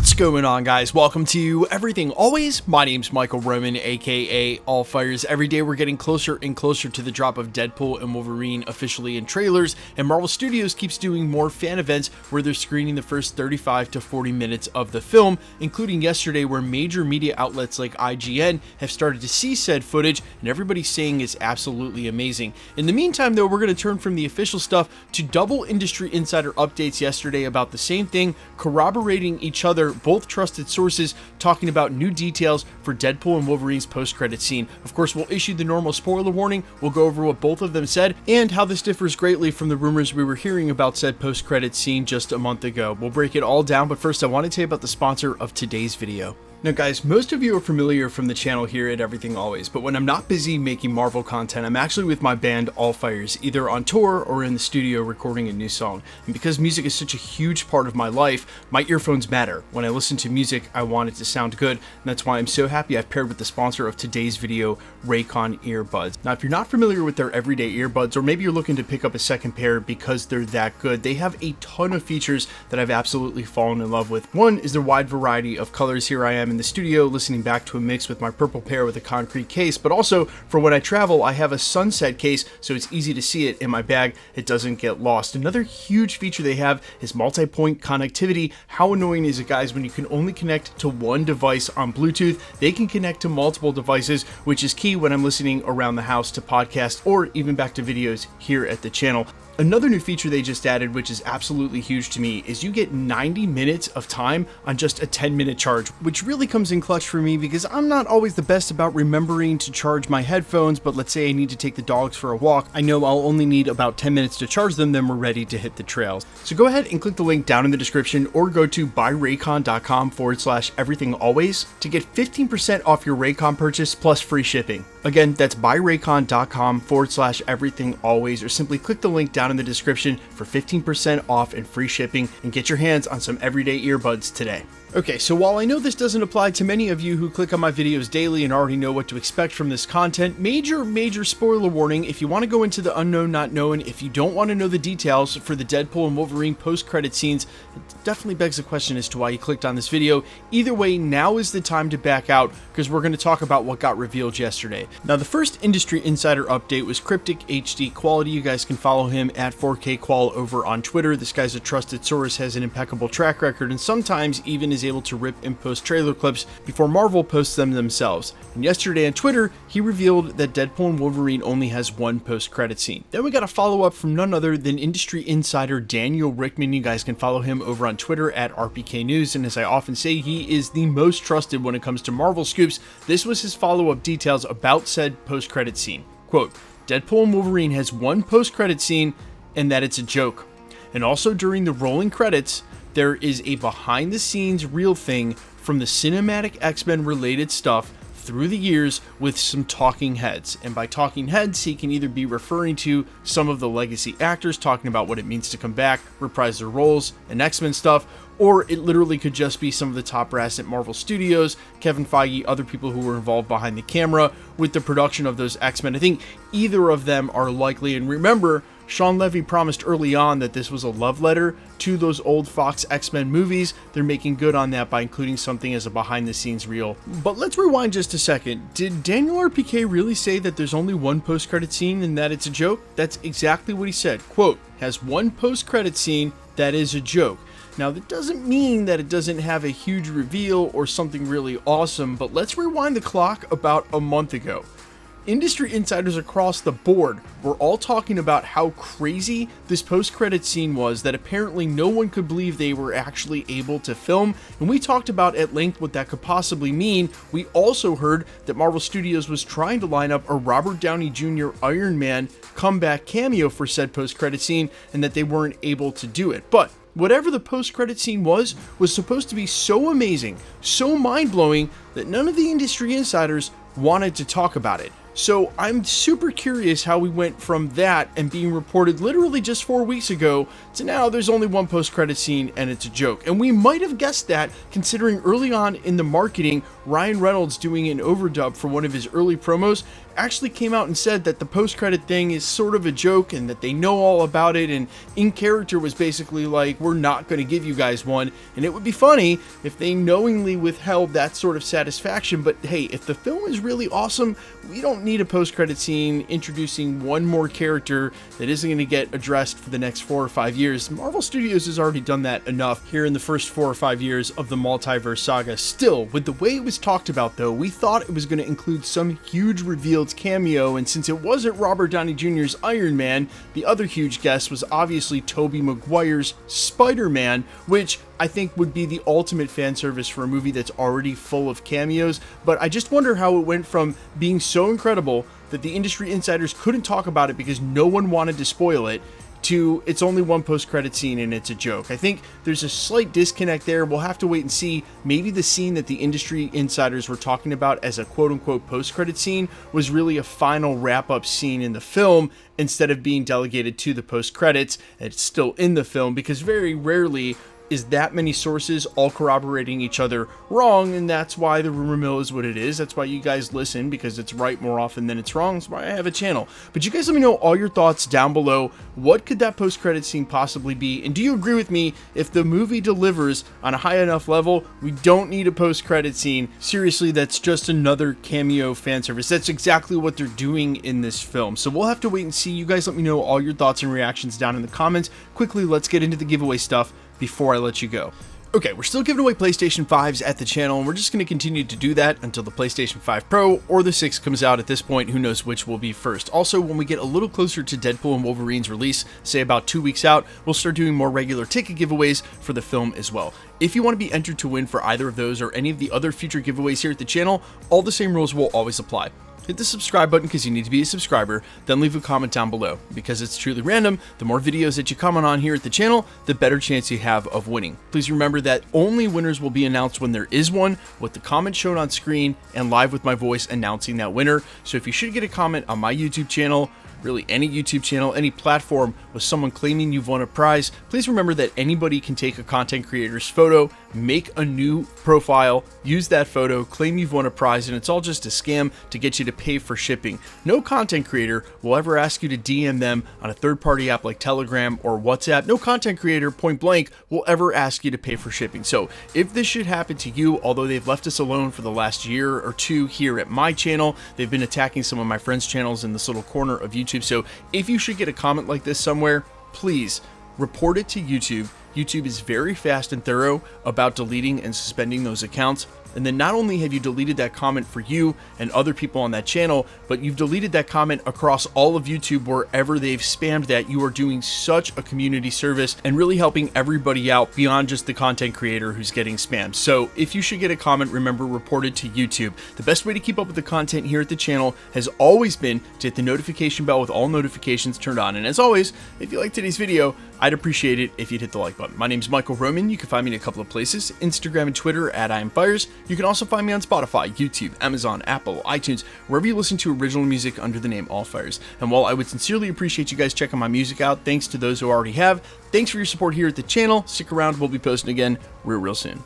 What's going on, guys? Welcome to Everything Always. My name's Michael Roman, aka All Fires. Every day we're getting closer and closer to the drop of Deadpool and Wolverine officially in trailers, and Marvel Studios keeps doing more fan events where they're screening the first 35 to 40 minutes of the film, including yesterday where major media outlets like IGN have started to see said footage, and everybody's saying it's absolutely amazing. In the meantime, though, we're going to turn from the official stuff to double industry insider updates yesterday about the same thing, corroborating each other, both trusted sources talking about new details for Deadpool and Wolverine's post-credit scene. Of course, we'll issue the normal spoiler warning, we'll go over what both of them said, and how this differs greatly from the rumors we were hearing about said post-credit scene just a month ago. We'll break it all down, but first I want to tell you about the sponsor of today's video. Now guys, most of you are familiar from the channel here at Everything Always, but when I'm not busy making Marvel content, I'm actually with my band All Fires, either on tour or in the studio recording a new song. And because music is such a huge part of my life, my earphones matter. When I listen to music, I want it to sound good, and that's why I'm so happy I've paired with the sponsor of today's video, Raycon earbuds. Now if you're not familiar with their everyday earbuds, or maybe you're looking to pick up a second pair because they're that good, they have a ton of features that I've absolutely fallen in love with. One is their wide variety of colors. Here I am in the studio listening back to a mix with my purple pair with a concrete case, but also for when I travel I have a sunset case so it's easy to see it in my bag, it doesn't get lost. Another huge feature they have is multi-point connectivity. How annoying is it, guys, when you can only connect to one device on Bluetooth? They can connect to multiple devices, which is key when I'm listening around the house to podcasts or even back to videos here at the channel. Another new feature they just added, which is absolutely huge to me, is you get 90 minutes of time on just a 10-minute charge, which really comes in clutch for me because I'm not always the best about remembering to charge my headphones, but let's say I need to take the dogs for a walk. I know I'll only need about 10 minutes to charge them, then we're ready to hit the trails. So go ahead and click the link down in the description or go to buyraycon.com/everythingalways to get 15% off your Raycon purchase plus free shipping. Again, that's buyraycon.com/everythingalways, or simply click the link down in the description for 15% off and free shipping and get your hands on some everyday earbuds today. Okay, so while I know this doesn't apply to many of you who click on my videos daily and already know what to expect from this content, major spoiler warning: if you want to go into the unknown not known, if you don't want to know the details for the Deadpool and Wolverine post-credit scenes, it definitely begs the question as to why you clicked on this video. Either way, now is the time to back out because we're going to talk about what got revealed yesterday. Now, the first industry insider update was Cryptic HD Quality. You guys can follow him at 4K Qual over on Twitter. This guy's a trusted source, has an impeccable track record, and sometimes even is able to rip and post trailer clips before Marvel posts them themselves. And yesterday on Twitter, he revealed that Deadpool and Wolverine only has one post-credit scene. Then we got a follow-up from none other than industry insider Daniel Rickman. You guys can follow him over on Twitter at RPK News, and as I often say, he is the most trusted when it comes to Marvel scoops. This was his follow-up details about said post-credit scene. Quote, Deadpool and Wolverine has one post-credit scene, and that it's a joke. And also during the rolling credits, there is a behind-the-scenes real thing from the cinematic X-Men related stuff through the years with some talking heads. And by talking heads, he can either be referring to some of the legacy actors talking about what it means to come back, reprise their roles, and X-Men stuff, or it literally could just be some of the top brass at Marvel Studios, Kevin Feige, other people who were involved behind the camera with the production of those X-Men. I think either of them are likely, and remember, Sean Levy promised early on that this was a love letter to those old Fox X-Men movies. They're making good on that by including something as a behind-the-scenes reel. But let's rewind just a second. Did Daniel RPK really say that there's only one post-credit scene and that it's a joke? That's exactly what he said. Quote, has one post-credit scene that is a joke. Now, that doesn't mean that it doesn't have a huge reveal or something really awesome, but let's rewind the clock about a month ago. Industry insiders across the board were all talking about how crazy this post-credit scene was, that apparently no one could believe they were actually able to film, and we talked about at length what that could possibly mean. We also heard that Marvel Studios was trying to line up a Robert Downey Jr. Iron Man comeback cameo for said post-credit scene, and that they weren't able to do it. But whatever the post-credit scene was supposed to be so amazing, so mind-blowing, that none of the industry insiders wanted to talk about it. So I'm super curious how we went from that and being reported literally just 4 weeks ago to now there's only one post-credit scene and it's a joke. And we might have guessed that, considering early on in the marketing, Ryan Reynolds doing an overdub for one of his early promos actually came out and said that the post-credit thing is sort of a joke and that they know all about it, and in character was basically like, we're not going to give you guys one, and it would be funny if they knowingly withheld that sort of satisfaction. But hey, if the film is really awesome, we don't need a post-credit scene introducing one more character that isn't going to get addressed for the next 4 or 5 years. Marvel Studios has already done that enough here in the first 4 or 5 years of the Multiverse saga. Still, with the way it was talked about though, we thought it was going to include some huge revealed cameo, and since it wasn't Robert Downey Jr.'s Iron Man, the other huge guest was obviously Tobey Maguire's Spider-Man, which I think would be the ultimate fan service for a movie that's already full of cameos. But I just wonder how it went from being so incredible that the industry insiders couldn't talk about it because no one wanted to spoil it, to it's only one post-credit scene and it's a joke. I think there's a slight disconnect there. We'll have to wait and see. Maybe the scene that the industry insiders were talking about as a quote-unquote post-credit scene was really a final wrap-up scene in the film instead of being delegated to the post-credits. It's still in the film, because very rarely is that many sources all corroborating each other wrong, and that's why the rumor mill is what it is. That's why you guys listen, because it's right more often than it's wrong. That's why I have a channel. But you guys let me know all your thoughts down below. What could that post-credit scene possibly be? And do you agree with me, if the movie delivers on a high enough level, we don't need a post-credit scene? Seriously, that's just another cameo fan service. That's exactly what they're doing in this film. So we'll have to wait and see. You guys let me know all your thoughts and reactions down in the comments. Quickly, let's get into the giveaway stuff before I let you go. Okay, we're still giving away PlayStation 5s at the channel, and we're just going to continue to do that until the PlayStation 5 Pro or the 6 comes out. At this point, who knows which will be first. Also, when we get a little closer to Deadpool and Wolverine's release, say about 2 weeks out, we'll start doing more regular ticket giveaways for the film as well. If you want to be entered to win for either of those or any of the other future giveaways here at the channel, all the same rules will always apply. Hit the subscribe button because you need to be a subscriber, then leave a comment down below. Because it's truly random, the more videos that you comment on here at the channel, the better chance you have of winning. Please remember that only winners will be announced when there is one, with the comment shown on screen and live with my voice announcing that winner. So if you should get a comment on my YouTube channel, really any YouTube channel, any platform, with someone claiming you've won a prize, please remember that anybody can take a content creator's photo, make a new profile, use that photo, claim you've won a prize, and it's all just a scam to get you to pay for shipping. No content creator will ever ask you to DM them on a third-party app like Telegram or WhatsApp. No content creator, point blank, will ever ask you to pay for shipping. So if this should happen to you, although they've left us alone for the last year or two here at my channel, they've been attacking some of my friends' channels in this little corner of YouTube. So if you should get a comment like this somewhere, please report it to YouTube. YouTube is very fast and thorough about deleting and suspending those accounts. And then not only have you deleted that comment for you and other people on that channel, but you've deleted that comment across all of YouTube wherever they've spammed that. You are doing such a community service and really helping everybody out beyond just the content creator who's getting spammed. So if you should get a comment, remember, report it to YouTube. The best way to keep up with the content here at the channel has always been to hit the notification bell with all notifications turned on. And as always, if you liked today's video, I'd appreciate it if you'd hit the like button. My name's Michael Roman. You can find me in a couple of places, Instagram and Twitter at IamFires. You can also find me on Spotify, YouTube, Amazon, Apple, iTunes, wherever you listen to original music under the name Allfires. And while I would sincerely appreciate you guys checking my music out, thanks to those who already have, thanks for your support here at the channel. Stick around, we'll be posting again real soon.